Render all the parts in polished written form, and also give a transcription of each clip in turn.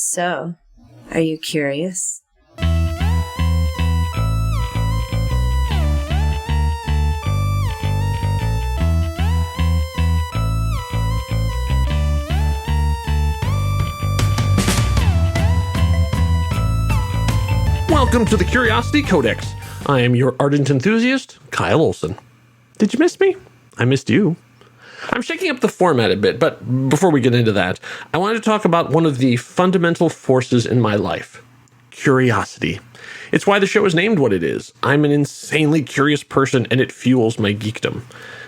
So, are you curious? Welcome to the Curiosity Codex. I am your ardent enthusiast, Kyle Olson. Did you miss me? I missed you. I'm shaking up the format a bit, but before we get into that, I wanted to talk about one of the fundamental forces in my life. Curiosity. It's why the show is named what it is. I'm an insanely curious person, and it fuels my geekdom.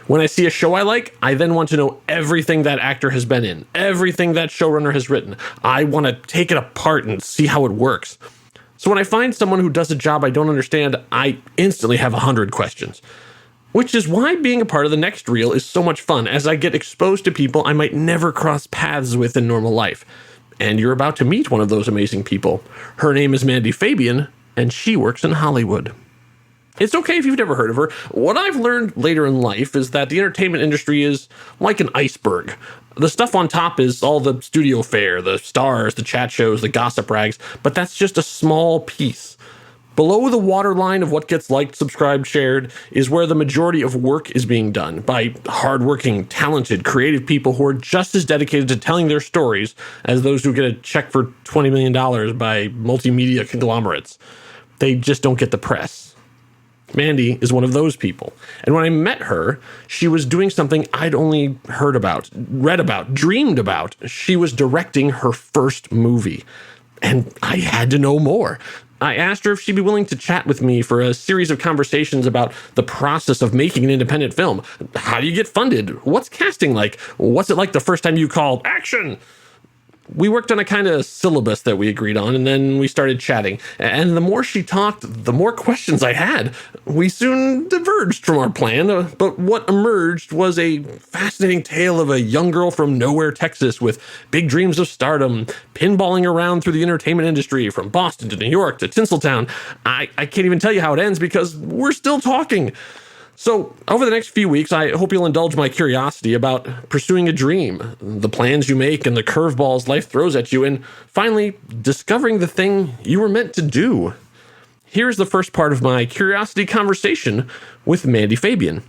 When I see a show I like, I then want to know everything that actor has been in, everything that showrunner has written. I want to take it apart and see how it works. So when I find someone who does a job I don't understand, I instantly have 100 questions. Which is why being a part of the next reel is so much fun, as I get exposed to people I might never cross paths with in normal life. And you're about to meet one of those amazing people. Her name is Mandy Fabian, and she works in Hollywood. It's okay if you've never heard of her. What I've learned later in life is that the entertainment industry is like an iceberg. The stuff on top is all the studio fare, the stars, the chat shows, the gossip rags, but that's just a small piece. Below the waterline of what gets liked, subscribed, shared is where the majority of work is being done by hardworking, talented, creative people who are just as dedicated to telling their stories as those who get a check for $20 million by multimedia conglomerates. They just don't get the press. Mandy is one of those people. And when I met her, she was doing something I'd only heard about, read about, dreamed about. She was directing her first movie. And I had to know more. I asked her if she'd be willing to chat with me for a series of conversations about the process of making an independent film. How do you get funded? What's casting like? What's it like the first time you called action? We worked on a kind of syllabus that we agreed on, and then we started chatting. And the more she talked, the more questions I had. We soon diverged from our plan, but what emerged was a fascinating tale of a young girl from nowhere, Texas, with big dreams of stardom, pinballing around through the entertainment industry from Boston to New York to Tinseltown. I can't even tell you how it ends because we're still talking. So, over the next few weeks, I hope you'll indulge my curiosity about pursuing a dream, the plans you make and the curveballs life throws at you, and finally, discovering the thing you were meant to do. Here's the first part of my curiosity conversation with Mandy Fabian.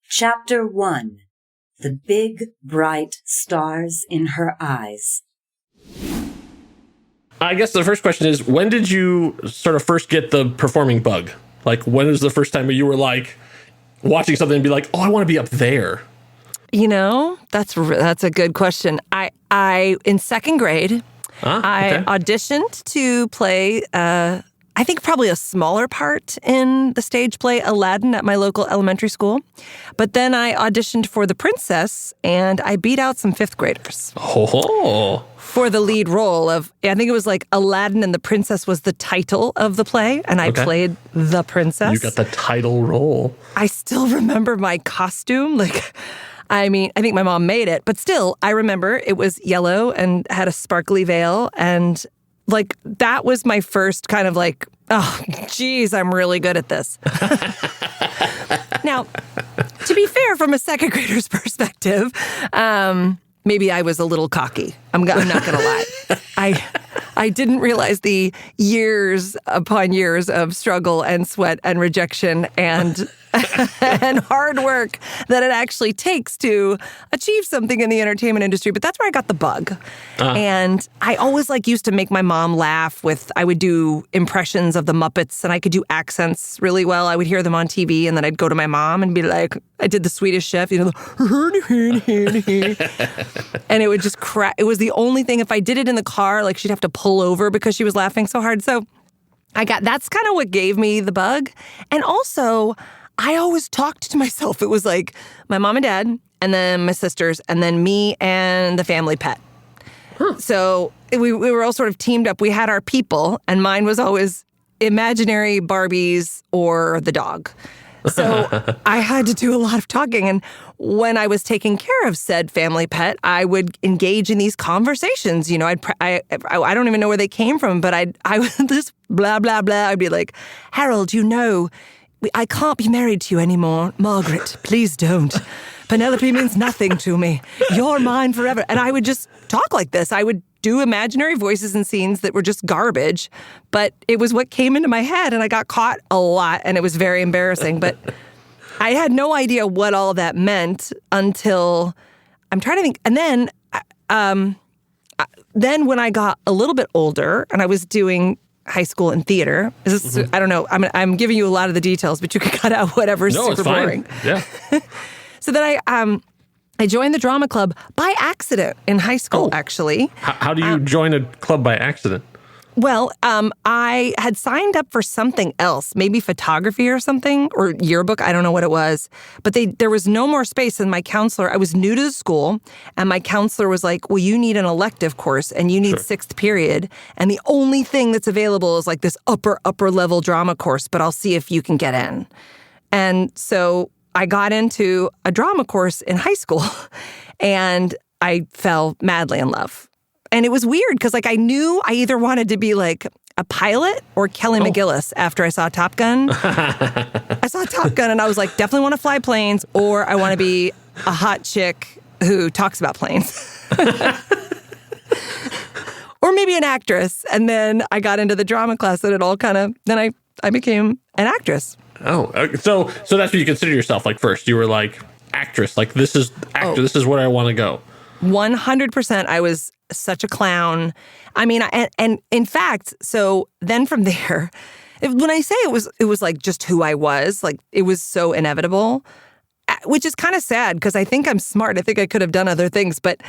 Chapter 1. The Big, Bright Stars in Her Eyes. I guess the first question is, when did you sort of first get the performing bug? Like, when was the first time you were like, watching something and be like, oh, I want to be up there? You know, that's a good question. I in second grade, I auditioned to play, I think probably a smaller part in the stage play Aladdin at my local elementary school. But then I auditioned for The Princess, and I beat out some fifth graders. Oh. For the lead role of, I think it was like Aladdin and the Princess was the title of the play, and I played the princess. You got the title role. I still remember my costume. I think my mom made it, but still, I remember it was yellow and had a sparkly veil, and that was my first kind of oh, geez, I'm really good at this. Now, to be fair, from a second grader's perspective, maybe I was a little cocky. I'm not going to lie. I didn't realize the years upon years of struggle and sweat and rejection and and hard work that it actually takes to achieve something in the entertainment industry. But that's where I got the bug. And I always used to make my mom laugh I would do impressions of the Muppets, and I could do accents really well. I would hear them on TV, and then I'd go to my mom and be like, I did the Swedish Chef, and it would just crack. It was the only thing, if I did it in the car, she'd have to pull over because she was laughing so hard. So that's kind of what gave me the bug. And also, I always talked to myself. It was my mom and dad, and then my sisters, and then me and the family pet. So we were all sort of teamed up. We had our people, and mine was always imaginary Barbies or the dog. So I had to do a lot of talking. And when I was taking care of said family pet, I would engage in these conversations. I don't even know where they came from, but I was this blah, blah, blah. I'd be like, Harold, I can't be married to you anymore. Margaret, please don't. Penelope means nothing to me. You're mine forever. And I would just talk like this. I would do imaginary voices and scenes that were just garbage, but it was what came into my head, and I got caught a lot, and it was very embarrassing. But I had no idea what all that meant until I'm trying to think. And then when I got a little bit older and I was doing high school in theater, I don't know, I'm giving you a lot of the details, but you can cut out whatever's super boring. Yeah. So then I joined the drama club by accident in high school, actually. How do you join a club by accident? Well, I had signed up for something else, maybe photography or something, or yearbook. I don't know what it was. But there was no more space, and my counselor, I was new to the school, and my counselor was like, well, you need an elective course, and you need sixth period, and the only thing that's available is like this upper level drama course, but I'll see if you can get in. And so I got into a drama course in high school, and I fell madly in love. And it was weird because, like, I knew I either wanted to be like a pilot or Kelly McGillis after I saw Top Gun. I saw Top Gun and I was like, definitely want to fly planes, or I want to be a hot chick who talks about planes. Or maybe an actress. And then I got into the drama class and it all kind of, then I became an actress. Oh, so that's what you consider yourself like first. You were like actress, like this is actor, this is where I want to go. 100%. I was such a clown. I mean, and in fact, so then from there, when I say it was like just who I was, like it was so inevitable, which is kind of sad because I think I'm smart. I think I could have done other things, but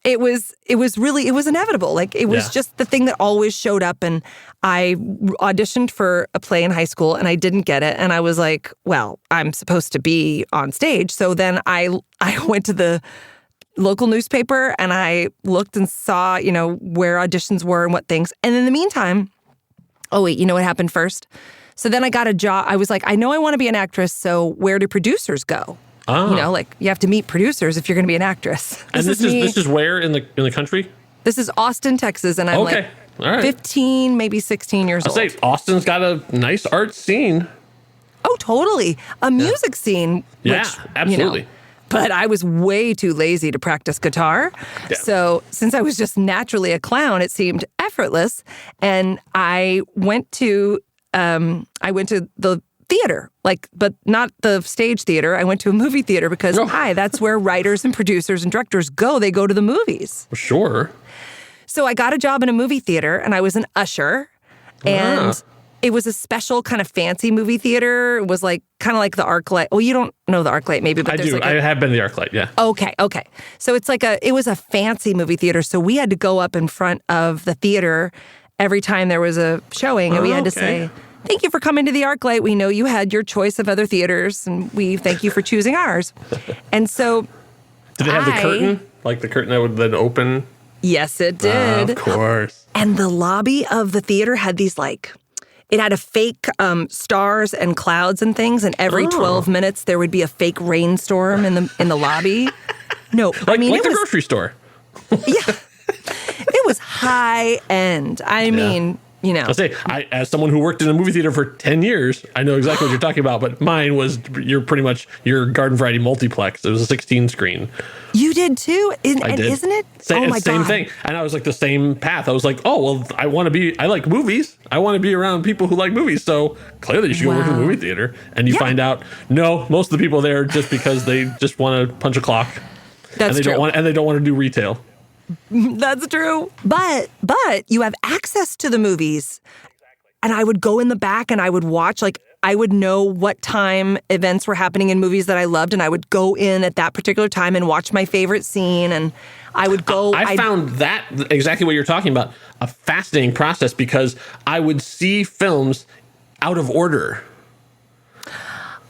it was inevitable. Like it was just the thing that always showed up. And I auditioned for a play in high school and I didn't get it. And I was like, well, I'm supposed to be on stage. So then I went to the local newspaper and I looked and saw, where auditions were and what things. And in the meantime, oh wait, you know what happened first? So then I got a job. I was like, I know I want to be an actress. So where do producers go? Like you have to meet producers if you're going to be an actress. And this is where in the country? This is Austin, Texas, and I'm all right. 15, maybe 16 years old. I'll say Austin's got a nice art scene. Oh, totally. A music scene. Yeah, which, absolutely. But I was way too lazy to practice guitar. Yeah. So since I was just naturally a clown, it seemed effortless. And I went to the theater, but not the stage theater. I went to a movie theater because, that's where writers and producers and directors go. They go to the movies. Sure. So I got a job in a movie theater and I was an usher. And it was a special kind of fancy movie theater. It was like kind of like the ArcLight. Well, you don't know the ArcLight maybe, but I do. I have been to the ArcLight, yeah. Okay. So it's like it was a fancy movie theater. So we had to go up in front of the theater every time there was a showing, and we had to say, thank you for coming to the ArcLight. We know you had your choice of other theaters, and we thank you for choosing ours. And so did it have the curtain? Like the curtain that would then open? Yes, it did. Of course. And the lobby of the theater had these it had a fake stars and clouds and things, and every 12 minutes there would be a fake rainstorm in the lobby. No, like the grocery store. Yeah. It was high end. I mean, I'll say, as someone who worked in a movie theater for 10 years, I know exactly what you're talking about, but mine was pretty much your garden variety multiplex. It was a 16 screen. You did too? I did. Isn't it? Same thing. And I was like the same path. I was like, I like movies. I want to be around people who like movies. So clearly you should go work in the movie theater. And you find out, no, most of the people there just because they just want to punch a clock. That's true. They don't want to do retail. That's true. But you have access to the movies. And I would go in the back and I would watch, I would know what time events were happening in movies that I loved, and I would go in at that particular time and watch my favorite scene, and I would go... I found that, exactly what you're talking about, a fascinating process because I would see films out of order.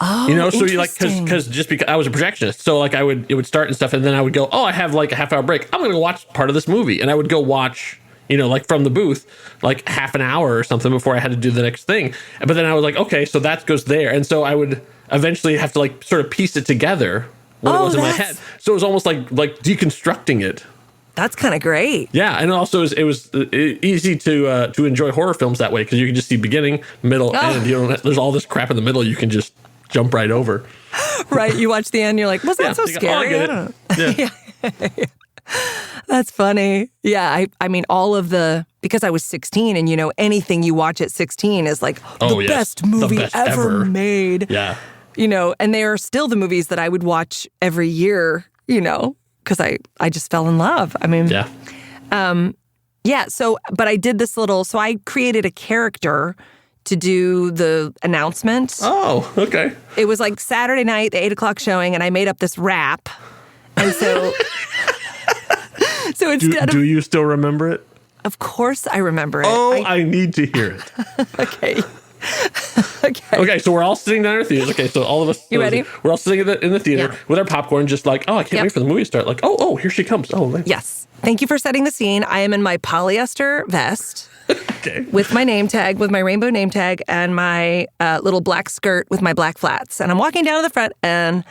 Oh, so you because I was a projectionist, so it would start and stuff, and then I would go, I have a half hour break. I'm going to watch part of this movie, and I would go watch, from the booth, half an hour or something before I had to do the next thing. But then I was like, okay, so that goes there, and so I would eventually have to sort of piece it together when it was in my head. So it was almost like deconstructing it. That's kind of great. Yeah, and also it was easy to enjoy horror films that way because you can just see beginning, middle, end. There's all this crap in the middle you can just jump right over. Right. You watch the end, you're like, was that so scary? I get it. Yeah. That's funny. Yeah, I mean, because I was 16 and, anything you watch at 16 is like the best movie ever made. Yeah. And they are still the movies that I would watch every year, because I just fell in love. I mean, Yeah. But I did so I created a character to do the announcement. Oh, okay. It was like Saturday night, the 8:00 showing, and I made up this rap. And so, instead do you still remember it? Of course I remember it. Oh, I need to hear it. Okay. Okay, so we're all sitting down in our theaters. Okay, so all of us. You ready? We're all sitting in the theater Yeah. with our popcorn, just like, oh, I can't wait for the movie to start. Like, oh, here she comes. Oh, nice. Yes. Thank you for setting the scene. I am in my polyester vest. Okay. With my name tag, with my rainbow name tag, and my little black skirt with my black flats. And I'm walking down to the front, and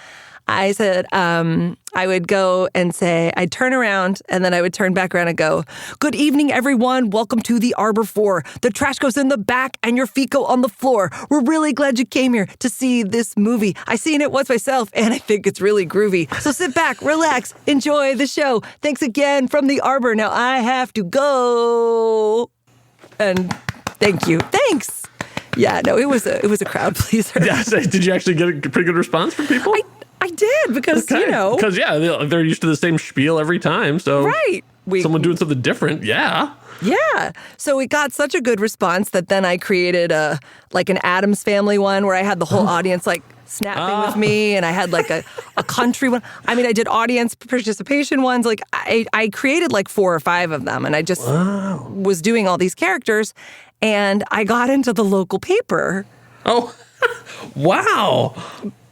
I said, I would go and say, I'd turn around, and then I would turn back around and go, "Good evening, everyone. Welcome to the Arbor 4. The trash goes in the back, and your feet go on the floor. We're really glad you came here to see this movie. I've seen it once myself, and I think it's really groovy. So sit back, relax, enjoy the show. Thanks again from the Arbor. Now I have to go." And thank you. Thanks. Yeah, no, it was a crowd pleaser. Yeah, so did you actually get a pretty good response from people? I did because, Because, they're used to the same spiel every time. So right. Someone doing something different, yeah. Yeah. So it got such a good response that then I created an Addams Family one where I had the whole audience snapping with me, and I had a country one. I mean, I did audience participation ones. I created 4 or 5 of them, and I just was doing all these characters, and I got into the local paper. Oh, wow.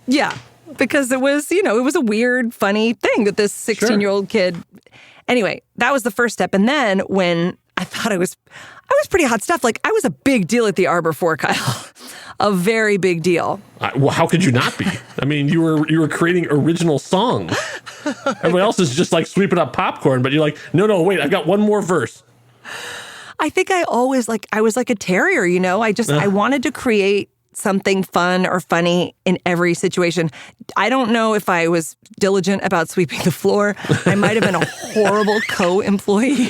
Yeah, because it was, it was a weird, funny thing that this 16-year-old kid. Anyway, that was the first step. And then when I thought I was pretty hot stuff. I was a big deal at the Arbor 4, Kyle. A very big deal. Well, how could you not be? I mean, you were creating original songs. Everybody else is just sweeping up popcorn, but you're like, no, wait, I've got one more verse. I think I always I was like a terrier, I wanted to create something fun or funny in every situation. I don't know if I was diligent about sweeping the floor. I might have been a horrible co-employee.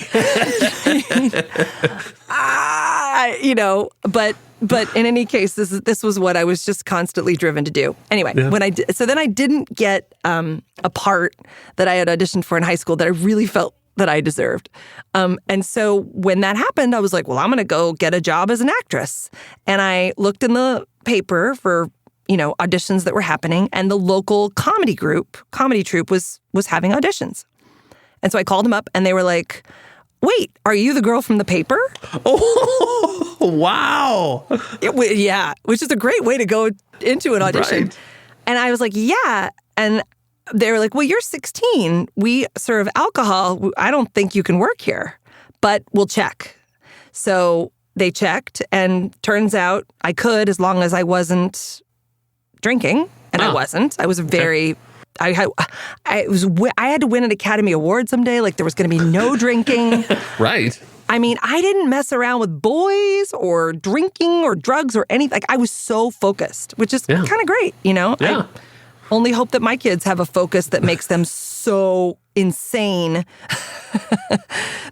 But in any case, this was what I was just constantly driven to do. Anyway, then I didn't get a part that I had auditioned for in high school that I really felt that I deserved. And so when that happened, I was like, well, I'm going to go get a job as an actress. And I looked in the paper for, auditions that were happening, and the local comedy troupe was having auditions. And so I called them up, and they were like, "Wait, are you the girl from the paper?" Oh, wow. Yeah, which is a great way to go into an audition. Right. And I was like, yeah. And they were like, well, you're 16. We serve alcohol. I don't think you can work here, but we'll check. So they checked, and turns out I could, as long as I wasn't drinking. And I wasn't. I was very... I had to win an Academy Award someday. There was going to be no drinking. Right. I mean, I didn't mess around with boys or drinking or drugs or anything. I was so focused, which is kind of great, Yeah. I only hope that my kids have a focus that makes them so insane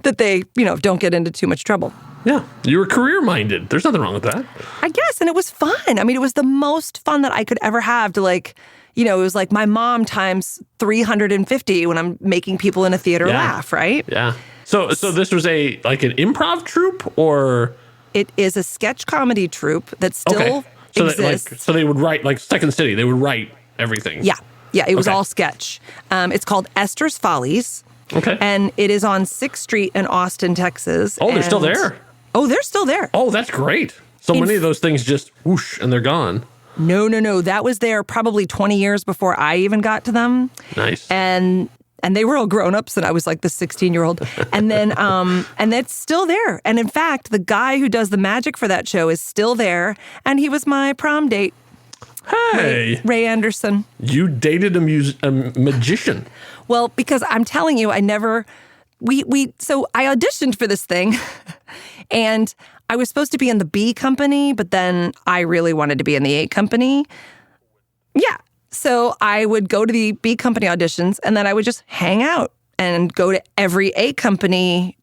that they, don't get into too much trouble. Yeah. You were career-minded. There's nothing wrong with that. I guess. And it was fun. I mean, it was the most fun that I could ever have to it was like my mom times 350 when I'm making people in a theater laugh, right? Yeah. So this was an improv troupe, or? It is a sketch comedy troupe that still exists. So they would write, Second City, they would write everything. Yeah. Yeah, it was all sketch. It's called Esther's Follies. Okay. And it is on 6th Street in Austin, Texas. Oh, they're still there? Oh, they're still there. Oh, that's great. So many of those things just whoosh and they're gone. No. That was there probably 20 years before I even got to them. Nice. And they were all grown-ups, and I was like the 16-year-old. And then, and it's still there. And in fact, the guy who does the magic for that show is still there, and he was my prom date. Hey. Ray Anderson. You dated a magician. Well, because I'm telling you, so I auditioned for this thing, and I was supposed to be in the B company, but then I really wanted to be in the A company. Yeah. So I would go to the B company auditions, and then I would just hang out and go to every A company.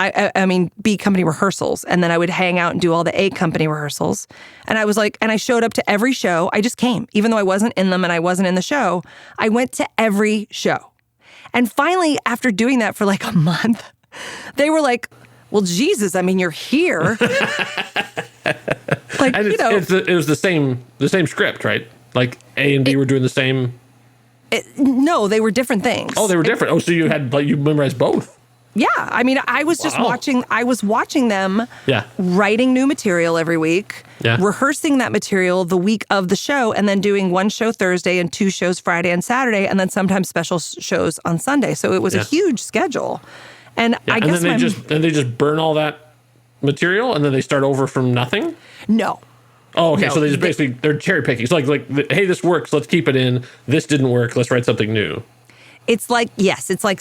I mean, B company rehearsals. And then I would hang out and do all the A company rehearsals. And I was like, and I showed up to every show. I just came, even though I wasn't in them and I wasn't in the show. I went to every show. And finally, after doing that for like a month, they were like, well, Jesus, I mean, you're here. Like, and it was the same script, right? Like A and B were doing the same. No, they were different things. Oh, they were different. So you memorized both. Yeah, I mean, I was just watching. I was watching them writing new material every week, rehearsing that material the week of the show, and then doing one show Thursday and 2 shows Friday and Saturday, and then sometimes special shows on Sunday. So it was a huge schedule. And I guess they just burn all that material, and then they start over from nothing. No. Oh, okay. No, so they just they're cherry picking. So like, hey, this works. Let's keep it in. This didn't work. Let's write something new. It's like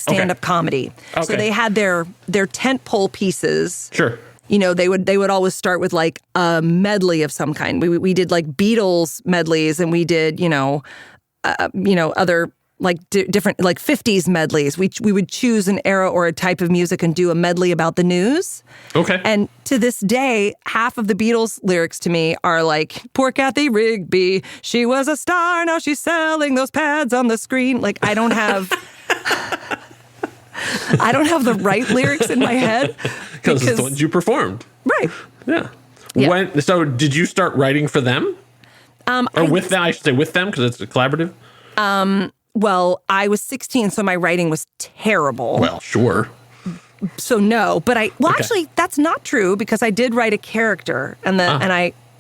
stand-up comedy. Okay. So they had their tentpole pieces. Sure. You know, they would always start with like a medley of some kind. We did like Beatles medleys, and we did other like different like 50s medleys. We would choose an era or a type of music and do a medley about the news. Okay. And to this day, half of the Beatles lyrics to me are like, poor Kathy Rigby, she was a star, now she's selling those pads on the screen. Like, I don't have the right lyrics in my head. Because it's the ones you performed. Right. Yeah. So did you start writing for them? With them, I should say with them, because it's a collaborative? Well, I was 16, so my writing was terrible. Well, sure. So no, but actually, that's not true, because I did write a character, and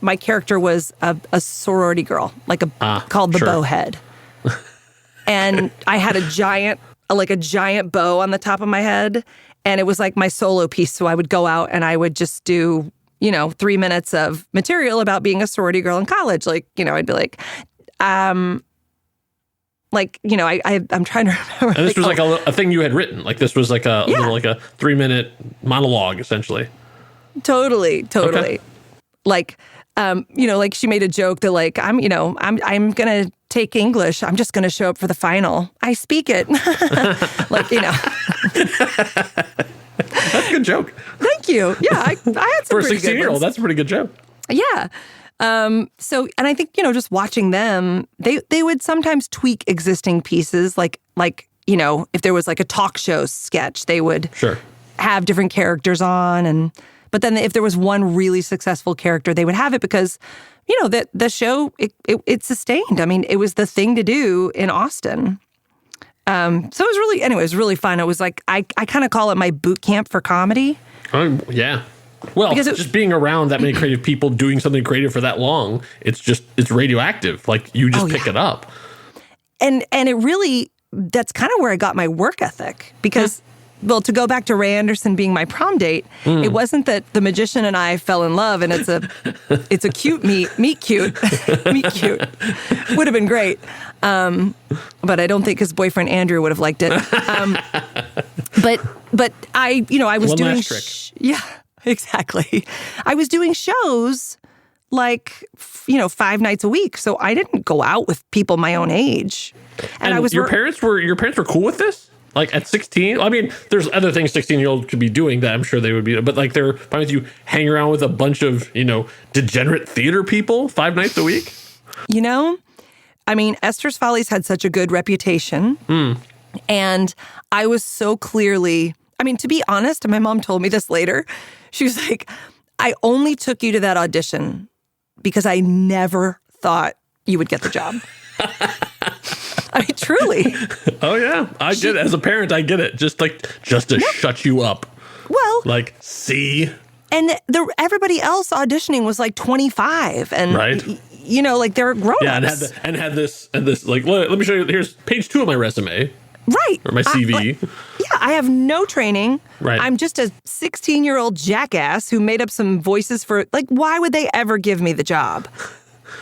my character was a sorority girl, called the Bowhead, and I had a giant bow on the top of my head, and it was like my solo piece. So I would go out and I would just do 3 minutes of material about being a sorority girl in college. Like, I'd be like, I'm trying to remember. And this was like a thing you had written. Like this was like a little, like a 3-minute monologue, essentially. Totally. Okay. Like, like she made a joke that like, I'm going to take English. I'm just going to show up for the final. I speak it. That's a good joke. Thank you. Yeah, I had some for a 16-year-old. That's a pretty good joke. Yeah. So, and I think, just watching them, they would sometimes tweak existing pieces, like, if there was like a talk show sketch, they would have different characters on. But then if there was one really successful character, they would have it because, the show, it sustained. I mean, it was the thing to do in Austin. So it was really fun. It was like, I kind of call it my boot camp for comedy. Yeah. Well, because just being around that many creative people doing something creative for that long, it's radioactive. Like you just pick it up. And it really, that's kind of where I got my work ethic because, well, to go back to Ray Anderson being my prom date, it wasn't that the magician and I fell in love and it's a cute meet cute. Meet cute. Would have been great. But I don't think his boyfriend Andrew would have liked it. But I was one doing last trick. Exactly. I was doing shows like, 5 nights a week. So I didn't go out with people my own age. And your parents were cool with this? Like at 16? I mean, there's other things 16-year-olds could be doing that I'm sure they would be, but like they're fine with you hang around with a bunch of, degenerate theater people 5 nights a week? I mean, Esther's Follies had such a good reputation. And I was so clearly, to be honest, and my mom told me this later, she was like, I only took you to that audition because I never thought you would get the job. I mean, truly. Oh, yeah. I get it. As a parent, I get it. Just to shut you up. Well. Like, see? And everybody else auditioning was like 25. And, right. Like they're grown-ups. Yeah, and had this, like, let me show you. Here's page 2 of my resume. Right. Or my CV. I have no training. Right. I'm just a 16-year-old jackass who made up some voices for, like, why would they ever give me the job?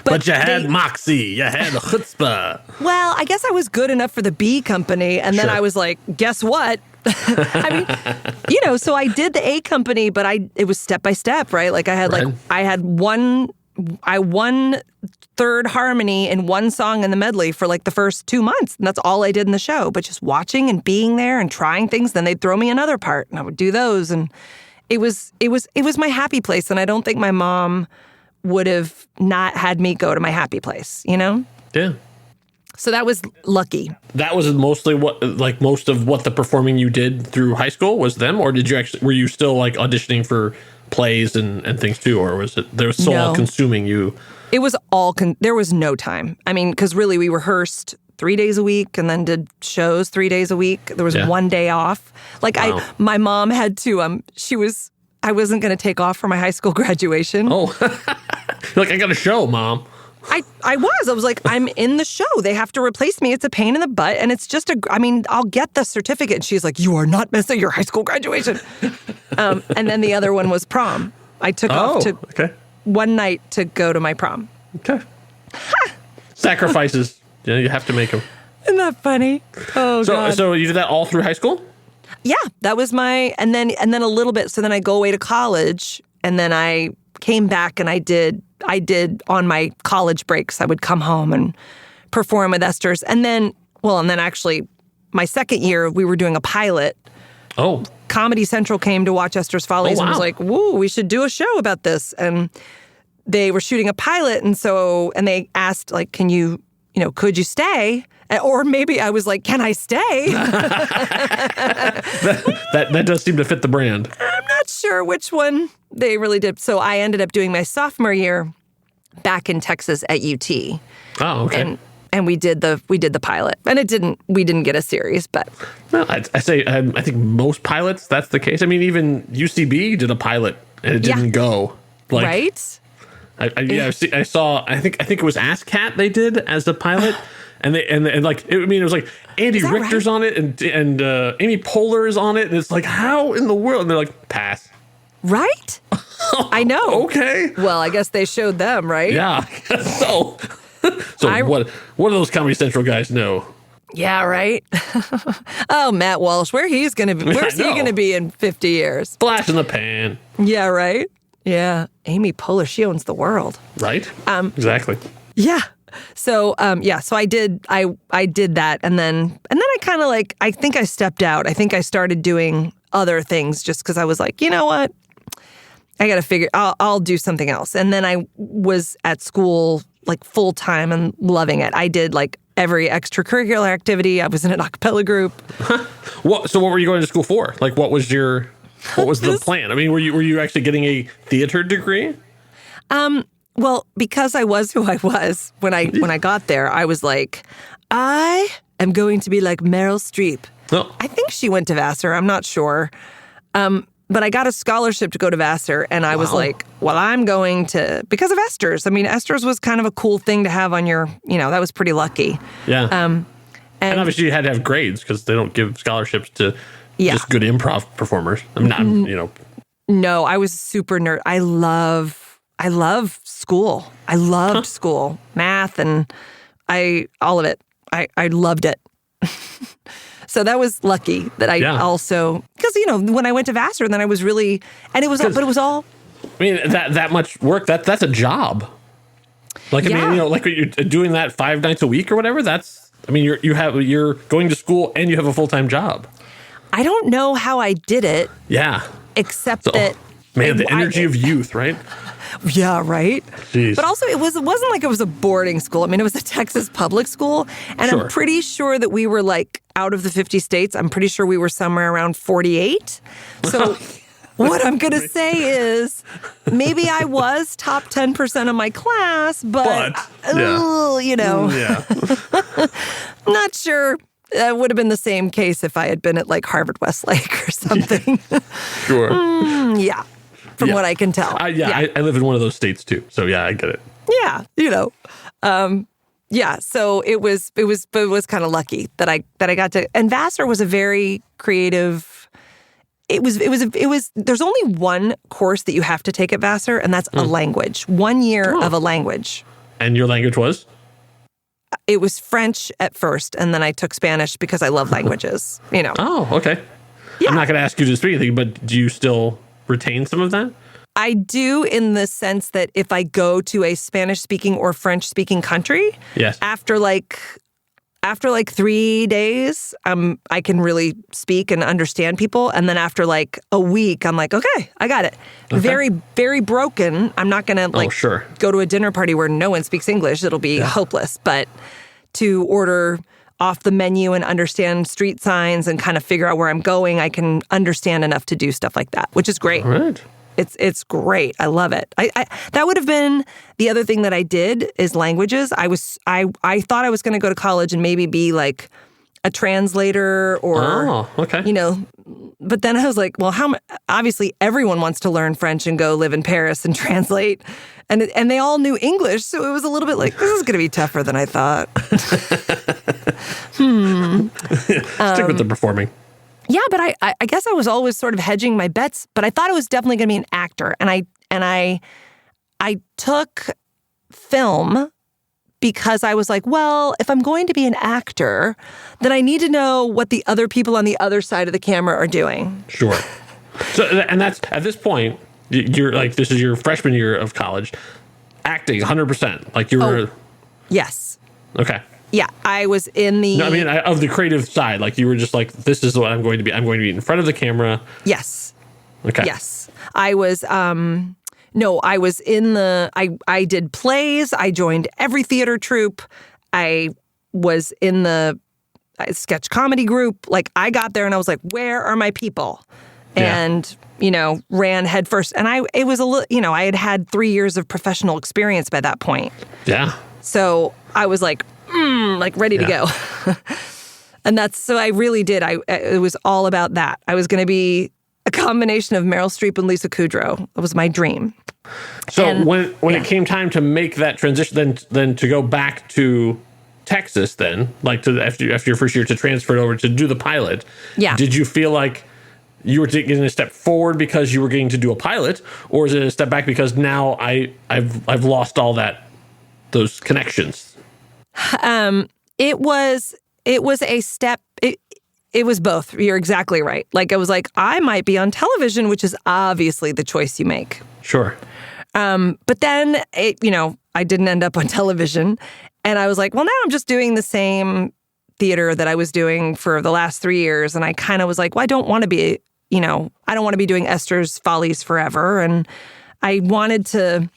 But you had moxie. You had chutzpah. Well, I guess I was good enough for the B company. And then I was like, guess what? So I did the A company, but it was step by step, right? Like I had one I won third harmony in one song in the medley for like the first 2 months. And that's all I did in the show. But just watching and being there and trying things, then they'd throw me another part and I would do those. And it was my happy place. And I don't think my mom would have not had me go to my happy place, you know? Yeah. So that was lucky. That was mostly most of what the performing you did through high school was them, or were you still like auditioning for plays and things too, or was it, there was so all consuming you? It was all, there was no time. I mean, because really we rehearsed 3 days a week and then did shows 3 days a week. There was 1 day off. Like wow. My mom had to, I wasn't going to take off for my high school graduation. Oh, like I got a show, Mom. I was like, I'm in the show. They have to replace me. It's a pain in the butt. And it's just I'll get the certificate. And she's like, you are not missing your high school graduation. And then the other one was prom. I took off to one night to go to my prom. Okay. Sacrifices. You have to make them. Isn't that funny? Oh, God. So you did that all through high school? Yeah, that was and then a little bit. So then I go away to college and then I came back and I did on my college breaks, I would come home and perform with Esther's. And then actually my second year, we were doing a pilot. Oh. Comedy Central came to watch Esther's Follies and was like, woo, we should do a show about this. And they were shooting a pilot. And they asked, like, could you stay? Or maybe I was like, can I stay? that does seem to fit the brand. I'm not sure which one they really did. So I ended up doing my sophomore year back in Texas at UT. Oh, okay. And we did the pilot. And we didn't get a series, but. Well, I think most pilots, that's the case. I mean, even UCB did a pilot and it didn't go. Like, right? I saw, I think it was ASCAT they did as a pilot. And it was like Andy Richter's on it and Amy Poehler is on it. And it's like, how in the world? And they're like, pass. Right? I know. Okay. Well, I guess they showed them, right? Yeah. So what do those Comedy Central guys know? Yeah, right. Oh, Matt Walsh, where's he going to be in 50 years? Flash in the pan. Yeah, right. Yeah. Amy Poehler, she owns the world. Right? Exactly. Yeah. So, so I did that. And then I kind of I think I stepped out. I think I started doing other things just because I was like, you know what? I got to figure, I'll do something else. And then I was at school full time and loving it. I did every extracurricular activity. I was in an a cappella group. So what were you going to school for? What was the plan? I mean, were you actually getting a theater degree? Well, because I was who I was when I got there, I was like, I am going to be like Meryl Streep. Oh. I think she went to Vassar. I'm not sure. But I got a scholarship to go to Vassar, and I was like, well, I'm going to, because of Esther's. I mean, Esther's was kind of a cool thing to have on your, that was pretty lucky. Yeah. And obviously you had to have grades because they don't give scholarships to just good improv performers. I mean, No, I was super nerd. I love school. I loved school, math, and all of it. I loved it. So that was lucky that I also, because, when I went to Vassar, then I was really, and it was all. I mean, that much work, that's a job. I mean, you're doing that 5 nights a week or whatever, you're going to school and you have a full-time job. I don't know how I did it. Yeah. Except that. Man, the energy of youth, right? Yeah, right? Jeez. But also, it wasn't like it was a boarding school. I mean, it was a Texas public school. And I'm pretty sure that we were out of the 50 states, I'm pretty sure we were somewhere around 48. So what I'm going to say is maybe I was top 10% of my class, but not sure. It would have been the same case if I had been at Harvard Westlake or something. Sure. Yeah. From what I can tell. I live in one of those states too. So yeah, I get it. Yeah, so it was kind of lucky that I got to, and Vassar was a very creative. It was there's only one course that you have to take at Vassar, and that's a language. 1 year of a language. And your language was? It was French at first, and then I took Spanish because I love languages, Oh, okay. Yeah. I'm not going to ask you to speak anything, but do you still retain some of that? I do in the sense that if I go to a Spanish-speaking or French-speaking country, Yes. after like 3 days, I can really speak and understand people. And then after like a week, I'm like, okay, I got it. Okay. Very, very broken. I'm not going to go to a dinner party where no one speaks English. It'll be hopeless. But to order off the menu and understand street signs and kind of figure out where I'm going, I can understand enough to do stuff like that, which is great. All right. It's great. I love it. I that would have been the other thing that I did is languages. I thought I was going to go to college and maybe be like a translator or but then I was like, well, obviously everyone wants to learn French and go live in Paris and translate. And they all knew English, so it was a little bit like, this is going to be tougher than I thought. Stick with the performing. Yeah, but I guess I was always sort of hedging my bets, but I thought it was definitely going to be an actor. And I took film because I was like, well, if I'm going to be an actor, then I need to know what the other people on the other side of the camera are doing. Sure. So, and that's at this point, you're like, this is your freshman year of college, acting 100%. Like you were. Yes. Okay. Yeah, I was in the... No, I mean, of the creative side, like you were just like, this is what I'm going to be. I'm going to be in front of the camera. Yes. Okay. Yes. I was, I was in the... I did plays. I joined every theater troupe. I was in the sketch comedy group. Like, I got there and I was like, where are my people? And, ran headfirst. And it was a little, I had 3 years of professional experience by that point. Yeah. So I was like ready to go. And so I really did. It was all about that. I was going to be a combination of Meryl Streep and Lisa Kudrow. It was my dream. So when it came time to make that transition, then to go back to Texas, then like after your first year to transfer it over to do the pilot. Yeah. Did you feel like you were taking a step forward because you were getting to do a pilot, or is it a step back because now I've lost all those connections? It was a step. It was both. You're exactly right. Like, I was like, I might be on television, which is obviously the choice you make. Sure. But then I didn't end up on television, and I was like, well, now I'm just doing the same theater that I was doing for the last 3 years. And I kind of was like, well, I don't want to be, I don't want to be doing Esther's Follies forever. And I wanted to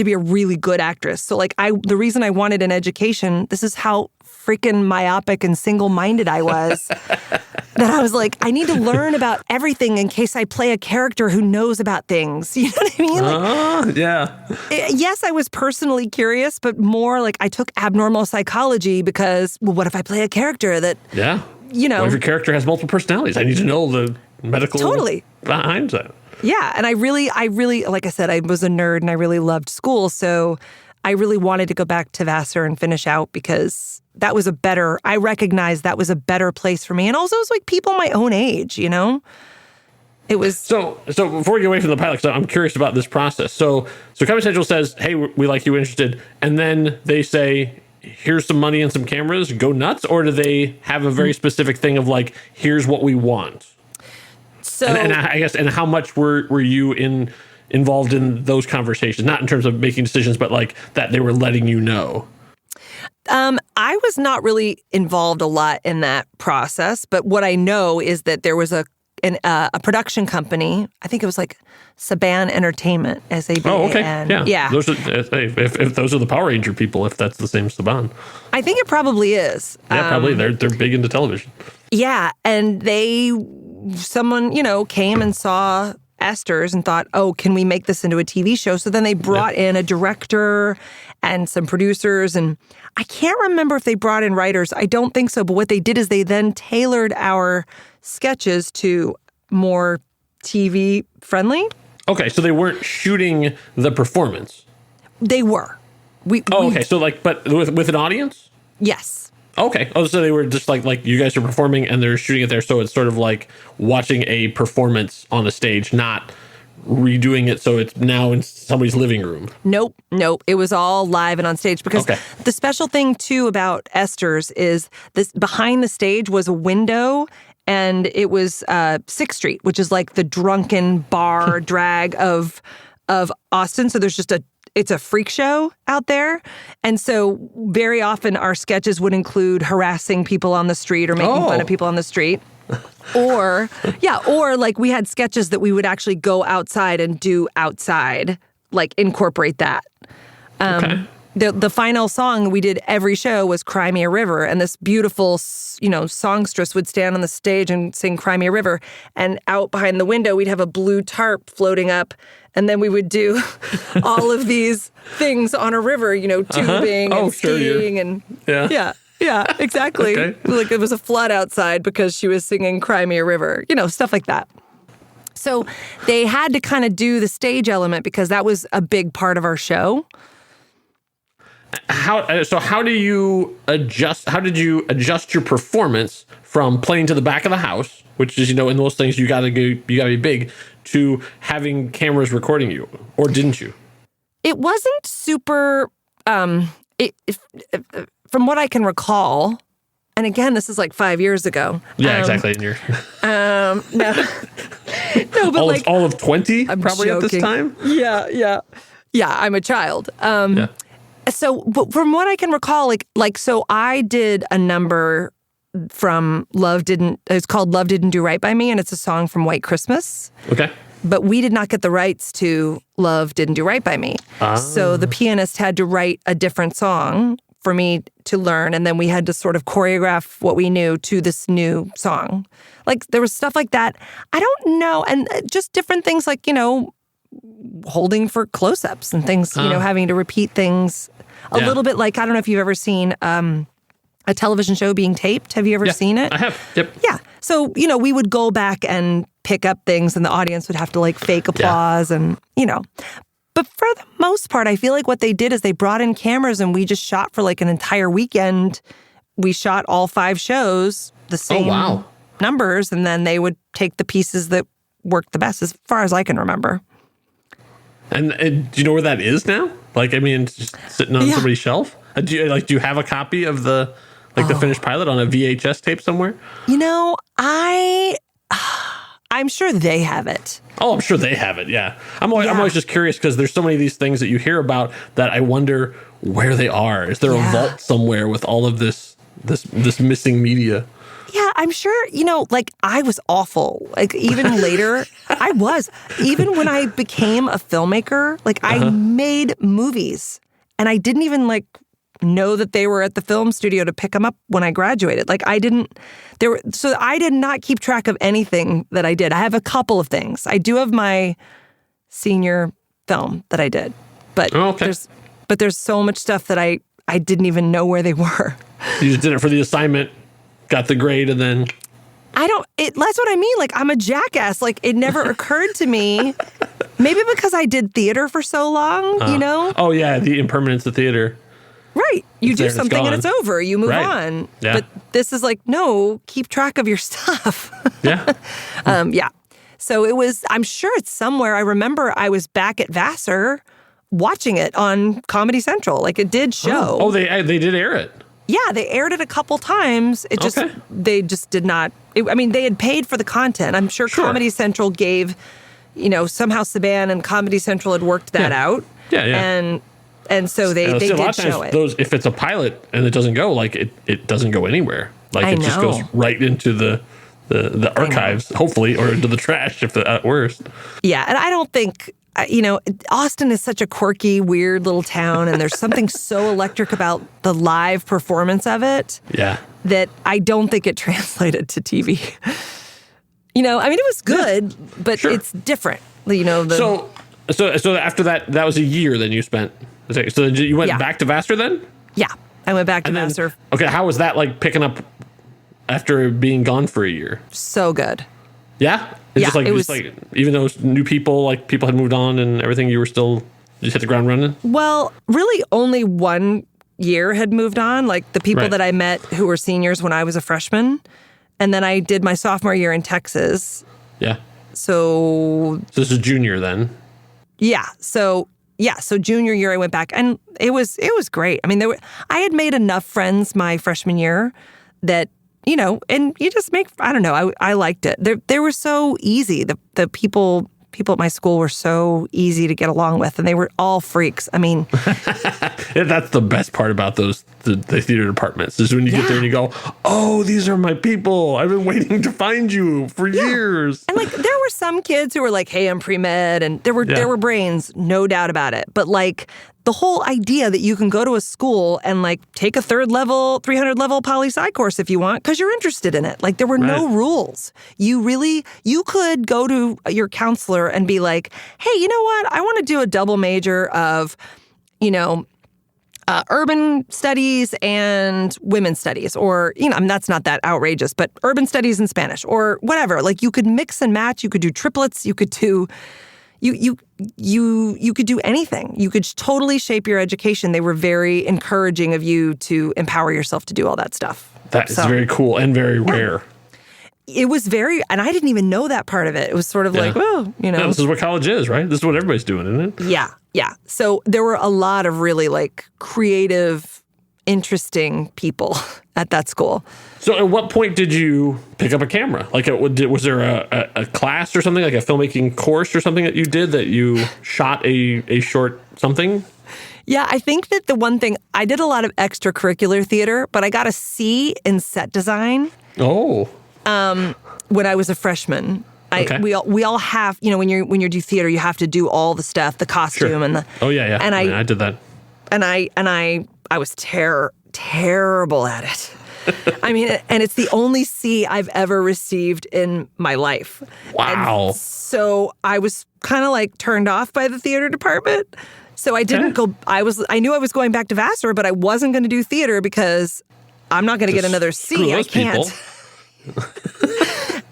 be a really good actress. So like the reason I wanted an education, this is how freaking myopic and single-minded I was, that I was like, I need to learn about everything in case I play a character who knows about things. You know what I mean? Like, yeah. Yes, I was personally curious, but more like I took abnormal psychology because, well, what if I play a character that, what if your character has multiple personalities? I need to know the medical behind that. Yeah, and I really, like I said, I was a nerd and I really loved school, so I really wanted to go back to Vassar and finish out because I recognized that was a better place for me. And also it was like people my own age, It was... So before we get away from the pilot, because I'm curious about this process. So Comedy Central says, hey, we like you, interested. And then they say, here's some money and some cameras, go nuts? Or do they have a very specific thing of like, here's what we want? So, and I guess, and how much were you involved in those conversations? Not in terms of making decisions, but like that they were letting you know. I was not really involved a lot in that process, but what I know is that there was a production company. I think it was like Saban Entertainment, S-A-B-A-N. Oh, okay, yeah. Those are, if those are the Power Ranger people, if that's the same Saban. I think it probably is. Yeah, probably. They're big into television. Yeah, and someone, came and saw Esther's and thought, oh, can we make this into a TV show? So then they brought in a director and some producers, and I can't remember if they brought in writers. I don't think so, but what they did is they then tailored our sketches to more TV friendly. Okay, so they weren't shooting the performance. They were. Okay, so like, but with an audience? Yes. Okay. Oh, so they were just like you guys are performing and they're shooting it there. So it's sort of like watching a performance on a stage, not redoing it so it's now in somebody's living room. Nope. It was all live and on stage because the special thing too about Esther's is this behind the stage was a window and it was 6th Street, which is like the drunken bar drag of of Austin. So it's a freak show out there. And so very often our sketches would include harassing people on the street or making fun of people on the street. or like we had sketches that we would actually go outside and do outside, like incorporate that. Okay. The final song we did every show was Cry Me a River, and this beautiful, songstress would stand on the stage and sing Cry Me a River, and out behind the window we'd have a blue tarp floating up, and then we would do all of these things on a river, tubing and skiing and yeah, exactly. Okay. Like it was a flood outside because she was singing Cry Me a River, stuff like that. So they had to kind of do the stage element because that was a big part of our show. How did you adjust your performance from playing to the back of the house, which is, in those things you gotta be big, to having cameras recording you, or didn't you? It wasn't super, from what I can recall, and again, this is like 5 years ago. Yeah, exactly. No, but all of 20 I'm probably joking. at this time. Yeah. I'm a child. So, but from what I can recall, so I did a number from it's called Love Didn't Do Right by Me, and it's a song from White Christmas. Okay. But we did not get the rights to Love Didn't Do Right by Me. So the pianist had to write a different song for me to learn, and then we had to sort of choreograph what we knew to this new song. Like, there was stuff like that. I don't know, and just different things like, holding for close-ups and things, having to repeat things a little bit like, I don't know if you've ever seen a television show being taped. Have you ever seen it? I have. Yep. Yeah. So, we would go back and pick up things and the audience would have to fake applause and, But for the most part, I feel like what they did is they brought in cameras and we just shot for an entire weekend. We shot all 5 shows, the same numbers, and then they would take the pieces that worked the best, as far as I can remember. And do you know where that is now? It's just sitting on somebody's shelf. Do you have a copy of the finished pilot on a VHS tape somewhere? I'm sure they have it. Oh, I'm sure they have it. Yeah, I'm always just curious because there's so many of these things that you hear about that I wonder where they are. Is there a vault somewhere with all of this missing media? Yeah, I'm sure, I was awful. Even later, I was. Even when I became a filmmaker, I made movies and I didn't even know that they were at the film studio to pick them up when I graduated. So I did not keep track of anything that I did. I have a couple of things. I do have my senior film that I did, but there's so much stuff that I didn't even know where they were. You just did it for the assignment. Got the grade and then... That's what I mean. I'm a jackass. It never occurred to me. Maybe because I did theater for so long, Oh, yeah, the impermanence of theater. Right. You do something and it's over. You move on. Yeah. But this is no, keep track of your stuff. Yeah. Yeah. So it was, I'm sure it's somewhere. I remember I was back at Vassar watching it on Comedy Central. It did show. Oh, they did air it. Yeah, they aired it a couple times. They just did not. They had paid for the content. I'm sure Comedy Central gave, somehow Saban and Comedy Central had worked that out. Yeah. And so they did a lot of times show it. If it's a pilot and it doesn't go, it doesn't go anywhere. It just goes right into the archives, hopefully, or into the trash if at worst. Yeah, and I don't think. Austin is such a quirky, weird little town, and there's something so electric about the live performance of it. Yeah. That I don't think it translated to TV. It was good, but it's different. So after that was a year then you spent. So you went back to Vassar then? Yeah, I went back to Vassar. Okay, how was that picking up after being gone for a year? So good. Yeah? It was even though new people, people had moved on and everything, you just hit the ground running? Well, really only 1 year had moved on. The people that I met who were seniors when I was a freshman. And then I did my sophomore year in Texas. Yeah. So this is junior then? Yeah. So junior year I went back and it was great. I had made enough friends my freshman year that, and you just make, I don't know, I liked it. They were so easy. The people people at my school were so easy to get along with, and they were all freaks. I mean, That's the best part about the theater departments is when you get there and you go, oh, these are my people. I've been waiting to find you for years. And like there were some kids who were like, hey, I'm pre-med, and there were brains, no doubt about it. But like the whole idea that you can go to a school and like take a 300 level poli-sci course if you want because you're interested in it. Like there were no rules. You could go to your counselor and be like, hey, you know what? I want to do a double major of, urban studies and women's studies, or, I mean, that's not that outrageous, but urban studies and Spanish or whatever. Like you could mix and match. You could do triplets. You could do, you could do anything. You could totally shape your education. They were very encouraging of you to empower yourself to do all that stuff. That is very cool and very rare. It was and I didn't even know that part of it. It was sort of like, well, Yeah, this is what college is, right? This is what everybody's doing, isn't it? Yeah. So there were a lot of really like creative, interesting people at that school. So at what point did you pick up a camera? Like, was there a class or something, like a filmmaking course or something that you did that you shot a short something? Yeah, I think that the one thing, I did a lot of extracurricular theater, but I got a C in set design. Oh. When I was a freshman. Okay. We all have, when you do theater, you have to do all the stuff, the costume and the. Oh yeah. And I did that. And I was terrible at it. I mean, and it's the only C I've ever received in my life. Wow. And so I was kind of like turned off by the theater department. So I didn't go. I knew I was going back to Vassar, but I wasn't going to do theater because I'm not going to get another C. I can't.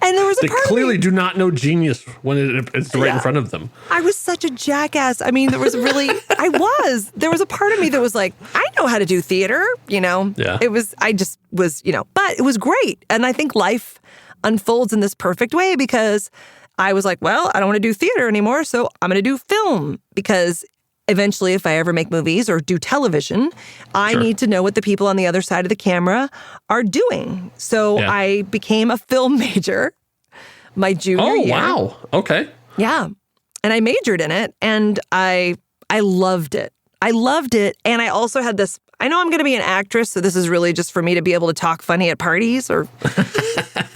And there was a They part clearly of me, do not know genius when it's right in front of them. I was such a jackass. I mean, there was a part of me that was like, I know how to do theater, Yeah. I just was, but it was great. And I think life unfolds in this perfect way because I was like, well, I don't want to do theater anymore, so I'm going to do film because eventually if I ever make movies or do television, I need to know what the people on the other side of the camera are doing. So I became a film major my junior year. Oh, wow. Okay. Yeah. And I majored in it and I loved it. I loved it. And I also had this, I know I'm going to be an actress, so this is really just for me to be able to talk funny at parties or,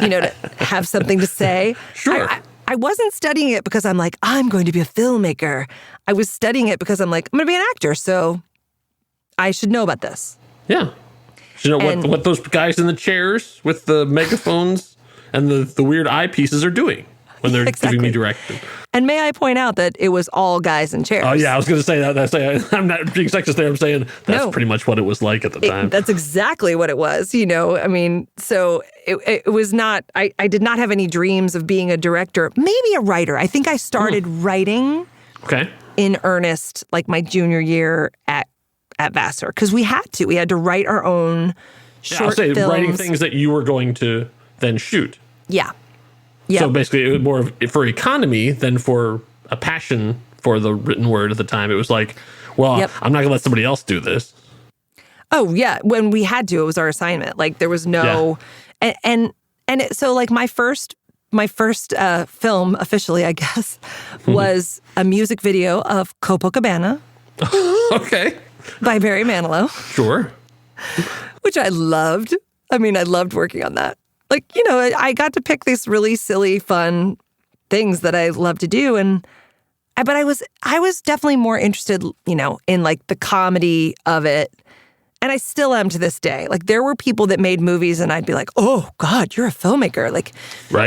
to have something to say. Sure. I wasn't studying it because I'm like, I'm going to be a filmmaker. I was studying it because I'm like, I'm going to be an actor, so I should know about this. Yeah. You know what those guys in the chairs with the megaphones and the weird eyepieces are doing when they're giving me direction. And may I point out that it was all guys in chairs. Oh, yeah. I was going to say that. I'm not being sexist there. I'm saying that's pretty much what it was like at the time. That's exactly what it was, I mean, so it was not, I did not have any dreams of being a director, maybe a writer. I think I started writing in earnest like my junior year at Vassar because we had to write our own short films. Writing things that you were going to then shoot. Yeah. So basically it was more for economy than for a passion for the written word at the time. It was like, well, I'm not going to let somebody else do this. Oh, yeah. When we had to, it was our assignment. Like there was no, so like my first film officially, I guess, was a music video of Copacabana. Okay. By Barry Manilow. Sure. Which I loved. I mean, I loved working on that. Like, I got to pick these really silly, fun things that I love to do. But I was definitely more interested, in like the comedy of it. And I still am to this day. Like there were people that made movies and I'd be like, oh God, you're a filmmaker. Like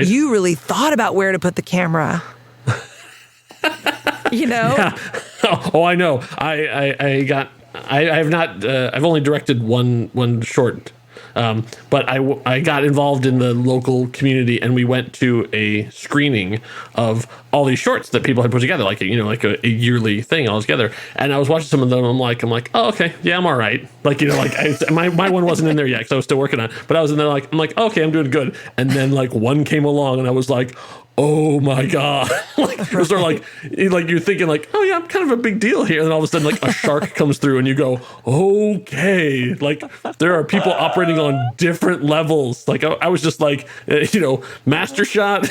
you really thought about where to put the camera. Yeah. Oh, I know. I've only directed one short. But I got involved in the local community and we went to a screening of all these shorts that people had put together, like, a yearly thing all together. And I was watching some of them. I'm like, oh, okay. Yeah, I'm all right. Like, my one wasn't in there yet because I was still working on it, but I was in there I'm like, okay, I'm doing good. And then one came along and I was like, oh my God. Sort of like you're thinking like, oh yeah, I'm kind of a big deal here. And then all of a sudden a shark comes through and you go, okay. Like there are people operating on different levels. Like I was just like, master shot,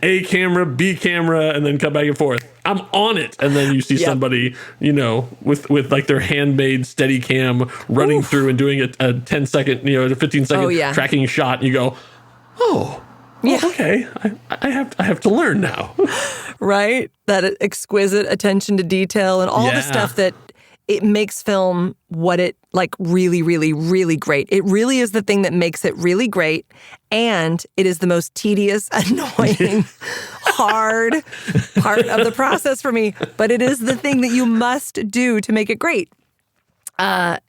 A camera, B camera, camera and then come back and forth. I'm on it. And then you see somebody, with like their handmade steady cam running through and doing a 10-second, a 15-second tracking shot. And you go, okay. I have to learn now. Right? That exquisite attention to detail and all the stuff that it makes film what it like really, really, really great. It really is the thing that makes it really great. And it is the most tedious, annoying, hard part of the process for me. But it is the thing that you must do to make it great. That's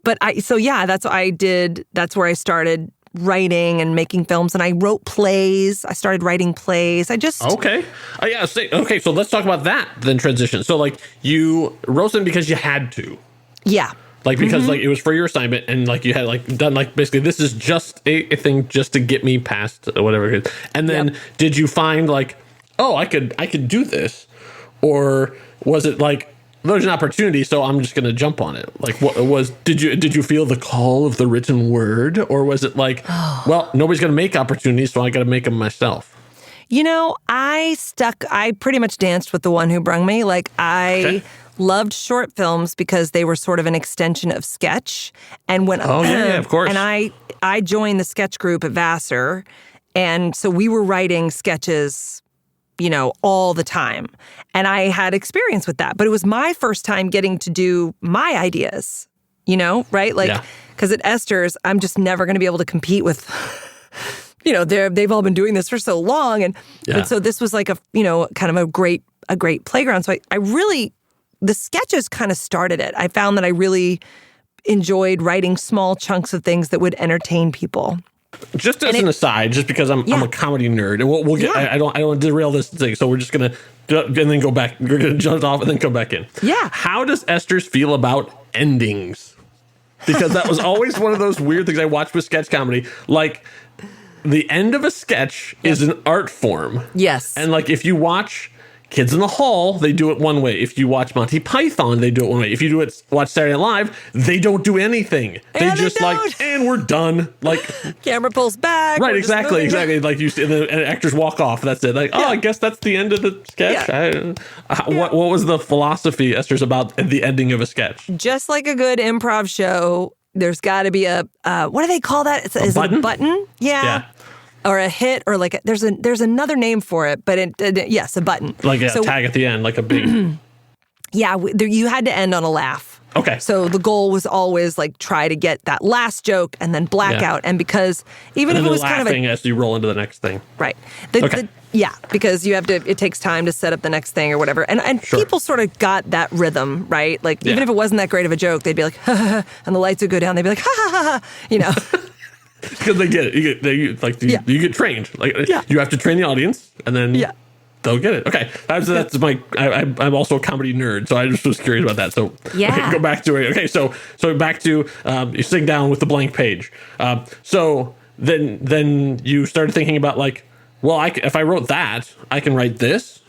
what I did. That's where I started writing and making films, and I wrote plays. I started writing plays. Okay. Okay, so let's talk about that, then transition. So, like, you wrote them because you had to. Yeah. Like, because, like, it was for your assignment, and, like, you had, like, done, like, basically, this is just a thing just to get me past whatever it is. And then, did you find, like, I could do this? Or was it, like, there's an opportunity, so I'm just going to jump on it? Like, did you feel the call of the written word? Or was it like, well, nobody's going to make opportunities, so I got to make them myself? I pretty much danced with the one who brung me. Like, I loved short films because they were sort of an extension of sketch. And when of course. And I joined the sketch group at Vassar, and so we were writing sketches all the time. And I had experience with that. But it was my first time getting to do my ideas, right? Like, because at Esther's, I'm just never going to be able to compete with, they've all been doing this for so long. And so this was like kind of a great playground. So I really, the sketches kind of started it. I found that I really enjoyed writing small chunks of things that would entertain people. Just as an aside, just because I'm a comedy nerd, and we'll get. I don't want to derail this thing, so we're just gonna and then go back. We're gonna jump off and then come back in. Yeah. How does Esther's feel about endings? Because that was always one of those weird things I watched with sketch comedy. Like, the end of a sketch is an art form. Yes. And like, if you watch Kids in the Hall, they do it one way. If you watch Monty Python, they do it one way. If you watch Saturday Night Live, they don't do anything. They just and we're done. Like, camera pulls back. Right, exactly. Like, you see, and actors walk off. That's it. Like, I guess that's the end of the sketch. Yeah. What was the philosophy, Esther's, about the ending of a sketch? Just like a good improv show, there's got to be a what do they call that? Is it a button? Yeah. Or a hit, or like there's another name for it, but yes, a button. Like a tag at the end, like a big. You had to end on a laugh. Okay. So the goal was always like try to get that last joke and then black out, and because even if it was kind of as you roll into the next thing. Right. Because you have to. It takes time to set up the next thing or whatever, and people sort of got that rhythm, right? Like even if it wasn't that great of a joke, they'd be like, ha, ha, ha, and the lights would go down. They'd be like, ha ha ha, ha, Because they get it. You get trained. Like, you have to train the audience, and then they'll get it. Okay, that's my. I'm also a comedy nerd, so I just was curious about that. So okay, go back to it. Okay, so back to you sitting down with the blank page. So then you started thinking about like, well, if I wrote that, I can write this.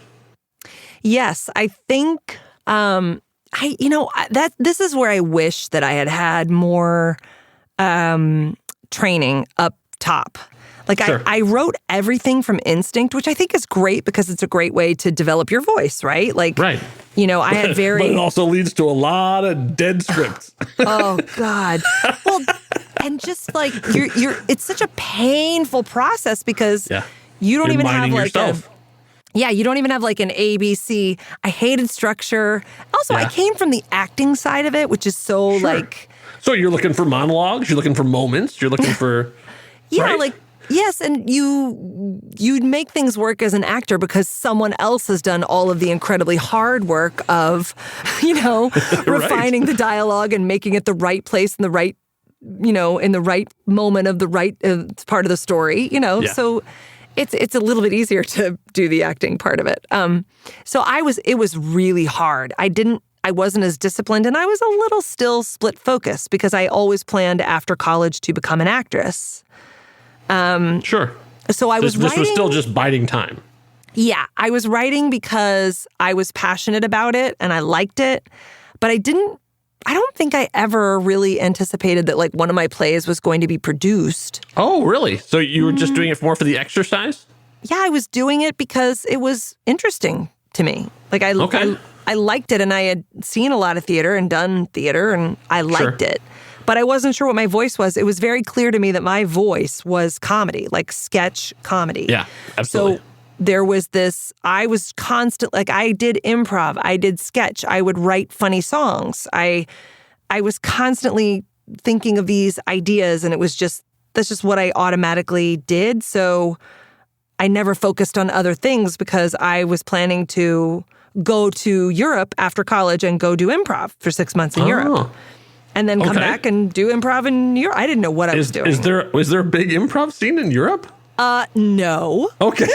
Yes, I think this is where I wish that I had more. Training up top. Like I wrote everything from instinct, which I think is great because it's a great way to develop your voice, right? Like, I had but it also leads to a lot of dead scripts. Oh God. Well, and just like it's such a painful process because you don't even have like you don't even have like an ABC. I hated structure. Also, I came from the acting side of it, which is so like. So you're looking for monologues, you're looking for moments, you're looking for... right? Yes, and you'd make things work as an actor because someone else has done all of the incredibly hard work of, refining the dialogue and making it the right place in the right, in the right moment of the right part of the story, So it's a little bit easier to do the acting part of it. So it was really hard. I wasn't as disciplined, and I was a little still split focus because I always planned after college to become an actress. Sure. So I was writing. This was still just biding time. Yeah, I was writing because I was passionate about it and I liked it, but I don't think I ever really anticipated that one of my plays was going to be produced. Oh, really? So you were just doing it more for the exercise? I was doing it because it was interesting to me. Like I liked it, and I had seen a lot of theater and done theater, and I liked it. But I wasn't sure what my voice was. It was very clear to me that my voice was comedy, like sketch comedy. Yeah, absolutely. So there was this, I was constant, like I did improv, I did sketch, I would write funny songs. I was constantly thinking of these ideas, and that's just what I automatically did. So I never focused on other things because I was planning to go to Europe after college and go do improv for 6 months in Europe. And then come back and do improv in Europe. I didn't know what I was doing. Is there a big improv scene in Europe? No. Okay.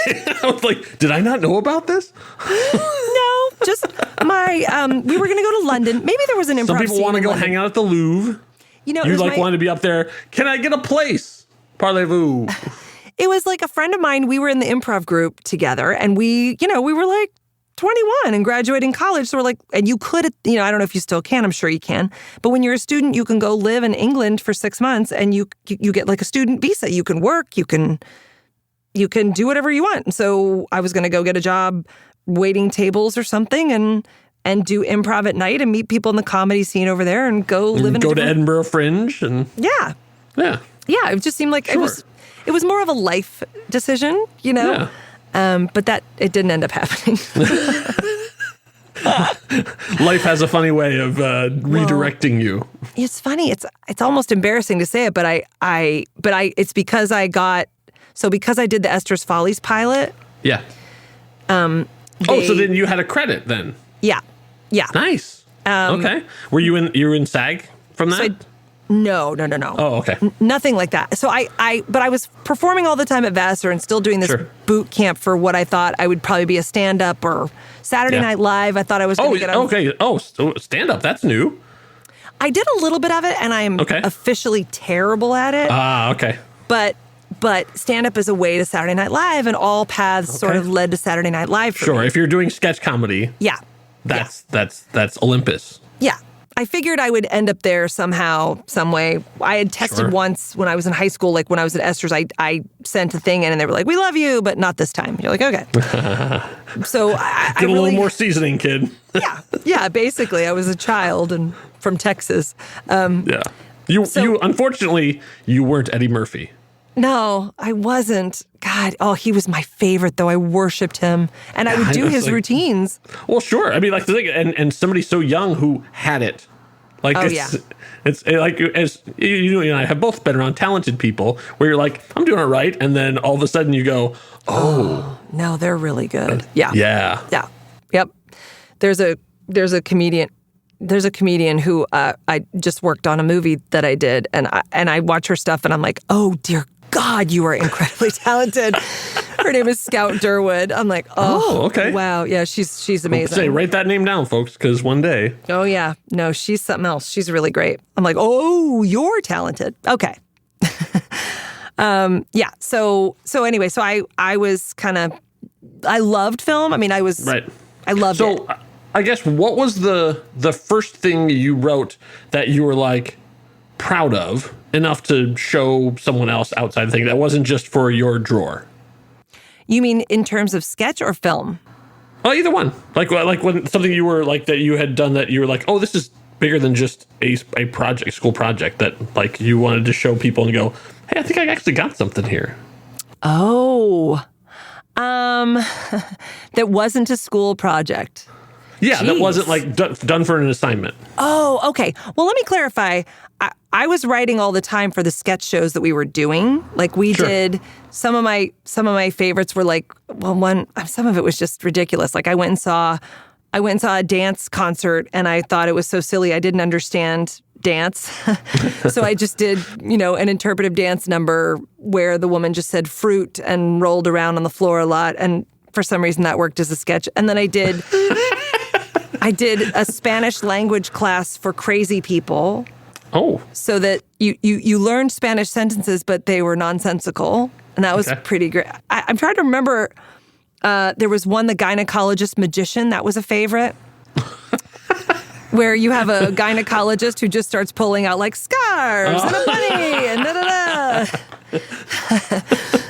I was like, did I not know about this? No, just we were going to go to London. Maybe there was an improv scene. Some people want to go hang out at the Louvre. You wanted to be up there. Can I get a place? Parlez-vous. It was like a friend of mine. We were in the improv group together, and we were like 21 and graduating college. So we're like, and you could, I don't know if you still can. I'm sure you can. But when you're a student, you can go live in England for 6 months, and you get like a student visa. You can work. You can do whatever you want. So I was going to go get a job waiting tables or something, and do improv at night and meet people in the comedy scene over there, and go live in to Edinburgh Fringe and yeah. It just seemed like it was more of a life decision, Yeah. But that it didn't end up happening. Life has a funny way of redirecting you. It's funny. It's almost embarrassing to say it, but it's because because I did the Esther's Follies pilot. Yeah. So then you had a credit then. Yeah. Yeah. Nice. Okay. Were you in SAG from that? No. Oh, okay. Nothing like that. So but I was performing all the time at Vassar and still doing this boot camp for what I thought I would probably be a stand-up or Saturday Night Live. I thought I was going to get on. Okay. Oh, stand-up. That's new. I did a little bit of it, and I am officially terrible at it. Okay. But stand-up is a way to Saturday Night Live, and all paths sort of led to Saturday Night Live for me. If you're doing sketch comedy. Yeah. That's Olympus. Yeah. I figured I would end up there somehow, some way. I had tested once when I was in high school, like when I was at Esther's, I sent a thing in and they were like, "We love you, but not this time." You're like, okay. So I get a little more seasoning, kid. Yeah. Basically, I was a child and from Texas. You unfortunately you weren't Eddie Murphy. No, I wasn't. God, he was my favorite, though. I worshipped him, and I would do his routines. Well, sure. I mean, like the thing, and somebody so young who had it. Like, it's like, as you and I have both been around talented people where you're like, I'm doing it right, and then all of a sudden you go, oh no, they're really good. Yeah. Yep. There's a comedian. There's a comedian who I just worked on a movie that I did, and I watch her stuff, and I'm like, oh dear God, you are incredibly talented. Her name is Scout Durwood. I'm like, okay, wow, yeah, she's amazing. Write that name down, folks, because one day. Oh yeah, no, she's something else. She's really great. I'm like, oh, you're talented. Okay. Yeah. So anyway, so I was I loved film. I mean, I loved it. I guess what was the first thing you wrote that you were like proud of enough to show someone else outside the thing that wasn't just for your drawer? You mean in terms of sketch or film? Oh, either one. Like when something you were like that you had done that you were like, oh, this is bigger than just a school project that like you wanted to show people and go, hey, I think I actually got something here. Oh, that wasn't a school project. Yeah, Jeez. That wasn't like done for an assignment. Oh, okay. Well, let me clarify. I was writing all the time for the sketch shows that we were doing. Like we did some of my favorites were like, well, some of it was just ridiculous. Like I went and saw a dance concert and I thought it was so silly. I didn't understand dance. So I just did, an interpretive dance number where the woman just said fruit and rolled around on the floor a lot. And for some reason that worked as a sketch. And then I did a Spanish language class for crazy people. Oh. So that you learned Spanish sentences, but they were nonsensical. And that was pretty great. I'm trying to remember, there was one, the gynecologist magician, that was a favorite. Where you have a gynecologist who just starts pulling out like scarves and a bunny and da-da-da.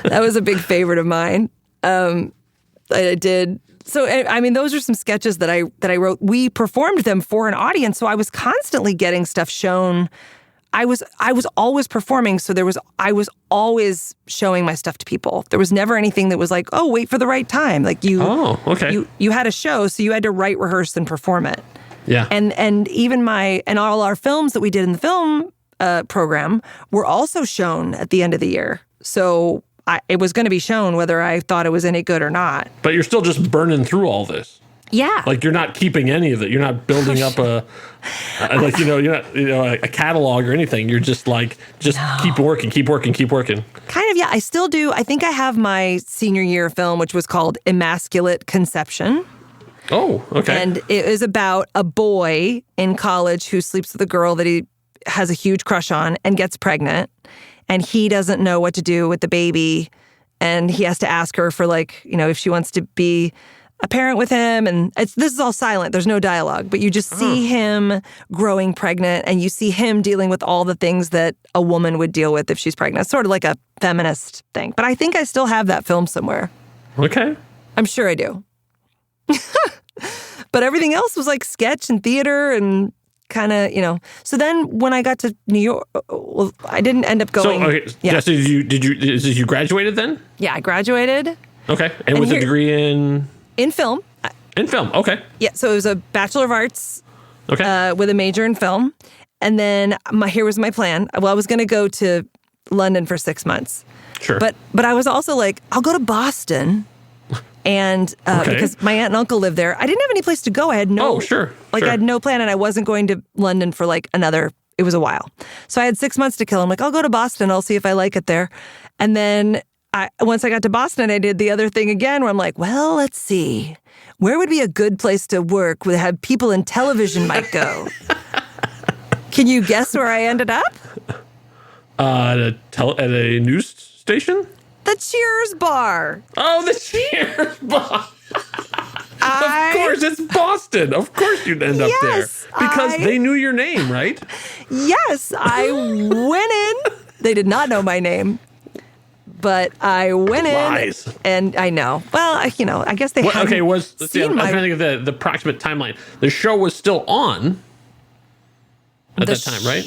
That was a big favorite of mine. I did. So, I mean, those are some sketches that I wrote. We performed them for an audience, so I was constantly getting stuff shown. I was always performing, so I was always showing my stuff to people. There was never anything that was like, oh, wait for the right time. Like you had a show, so you had to write, rehearse, and perform it. Yeah. And even all our films that we did in the film program were also shown at the end of the year. So it was going to be shown whether I thought it was any good or not. But you're still just burning through all this. Yeah. Like you're not keeping any of it. You're not building up you're not, a catalog or anything. You're just keep working. Kind of, yeah. I still do. I think I have my senior year film, which was called Immaculate Conception. Oh, okay. And it is about a boy in college who sleeps with a girl that he has a huge crush on and gets pregnant. And he doesn't know what to do with the baby. And he has to ask her for if she wants to be a parent with him. And this is all silent. There's no dialogue. But you just see him growing pregnant, and you see him dealing with all the things that a woman would deal with if she's pregnant. It's sort of like a feminist thing. But I think I still have that film somewhere. Okay. I'm sure I do. But everything else was like sketch and theater and kind of, So then when I got to New York, well, I didn't end up going. So, okay. Yeah. Jesse, you graduated then? Yeah, I graduated. Okay. And with a degree in? In film. In film, okay. Yeah, so it was a Bachelor of Arts with a major in film. And then here was my plan. Well, I was going to go to London for 6 months. Sure. But I was also like, I'll go to Boston. And because my aunt and uncle lived there, I didn't have any place to go. I had no. Oh, sure. I had no plan, and I wasn't going to London for it was a while. So I had 6 months to kill. I'm like, I'll go to Boston. I'll see if I like it there. And then once I got to Boston, I did the other thing again where I'm like, well, let's see. Where would be a good place to work where have people in television might go? Can you guess where I ended up? At a news station? The Cheers bar. Oh, the Cheers bar. Of course, it's Boston. Of course you'd end up there. Because they knew your name, right? Yes, I went in. They did not know my name. But I went in. Lies. And I know. Well, I guess they hadn't I'm trying to think of the approximate timeline. The show was still on at that time, right?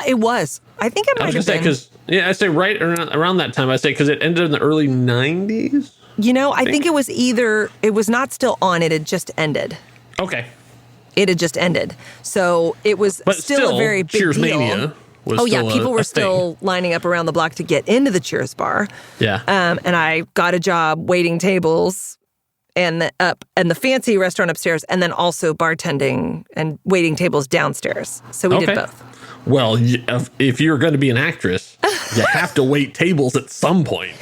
It was. I think it might have been. I say right around that time. I say because it ended in the early 90s. I think it was not still on. It had just ended. Okay. It had just ended. So it was still a very big Cheers deal. Mania was people were still lining up around the block to get into the Cheers bar. Yeah. And I got a job waiting tables and the fancy restaurant upstairs, and then also bartending and waiting tables downstairs. So we did both. Well, if you're going to be an actress, you have to wait tables at some point.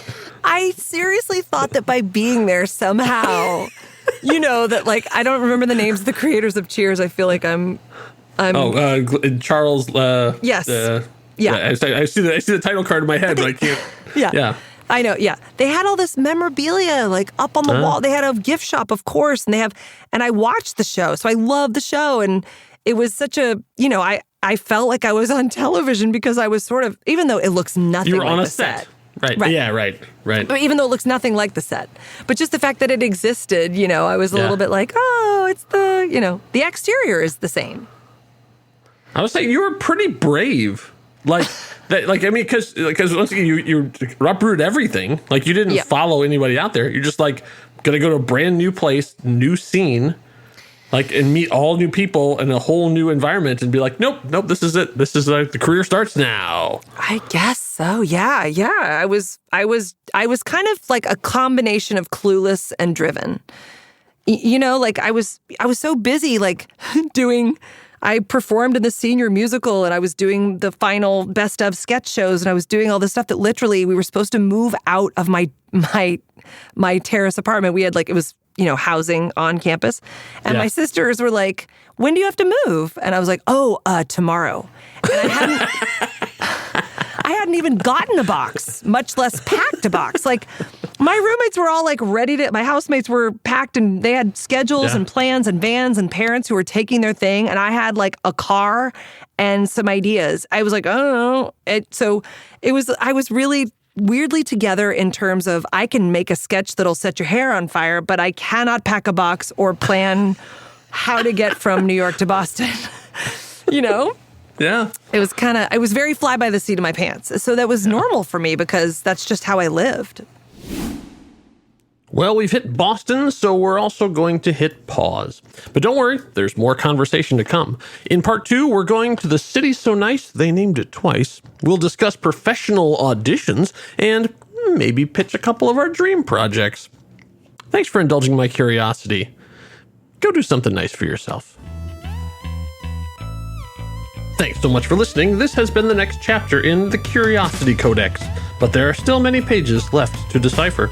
I seriously thought that by being there somehow, that I don't remember the names of the creators of Cheers. I feel like I'm Charles. Yes. Yeah. I see the title card in my head, but I can't. Yeah. I know. Yeah. They had all this memorabilia up on the wall. They had a gift shop, of course, and I watched the show. So I love the show. And it was such a, I felt like I was on television because I was sort of, even though it looks nothing like the set. You were on a set. Right. Yeah, right. Even though it looks nothing like the set. But just the fact that it existed, I was a little bit like, oh, it's the exterior is the same. I was saying you were pretty brave. Because once again, you uprooted everything. You didn't follow anybody out there. You're just going to go to a brand new place, new scene, and meet all new people in a whole new environment and be like, nope, this is it. This is the career starts now. I guess so. Yeah. I was kind of like a combination of clueless and driven. I was so busy doing. I performed in the senior musical, and I was doing the final best of sketch shows, and I was doing all this stuff that literally we were supposed to move out of my terrace apartment. We had it was housing on campus, and my sisters were like, "When do you have to move?" And I was like, "Oh, tomorrow." And I hadn't even gotten a box, much less packed a box. My roommates were all ready to, my housemates were packed and they had schedules and plans and vans and parents who were taking their thing. And I had a car and some ideas. I was like, oh, no. I was really weirdly together in terms of I can make a sketch that'll set your hair on fire, but I cannot pack a box or plan how to get from New York to Boston. You know? Yeah. It was I was very fly by the seat of my pants. So that was normal for me because that's just how I lived. Well, we've hit Boston, so we're also going to hit pause. But don't worry, there's more conversation to come. In part 2, we're going to the city so nice they named it twice. We'll discuss professional auditions and maybe pitch a couple of our dream projects. Thanks for indulging my curiosity. Go do something nice for yourself. Thanks so much for listening. This has been the next chapter in the Curiosity Codex, but there are still many pages left to decipher.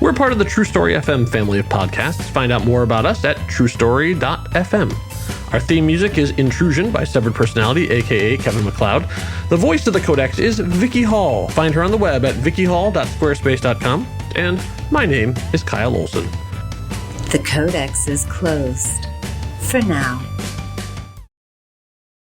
We're part of the True Story FM family of podcasts. Find out more about us at truestory.fm. Our theme music is Intrusion by Severed Personality, aka Kevin MacLeod. The voice of the Codex is Vicky Hall. Find her on the web at vickyhall.squarespace.com. And my name is Kyle Olson. The Codex is closed. For now.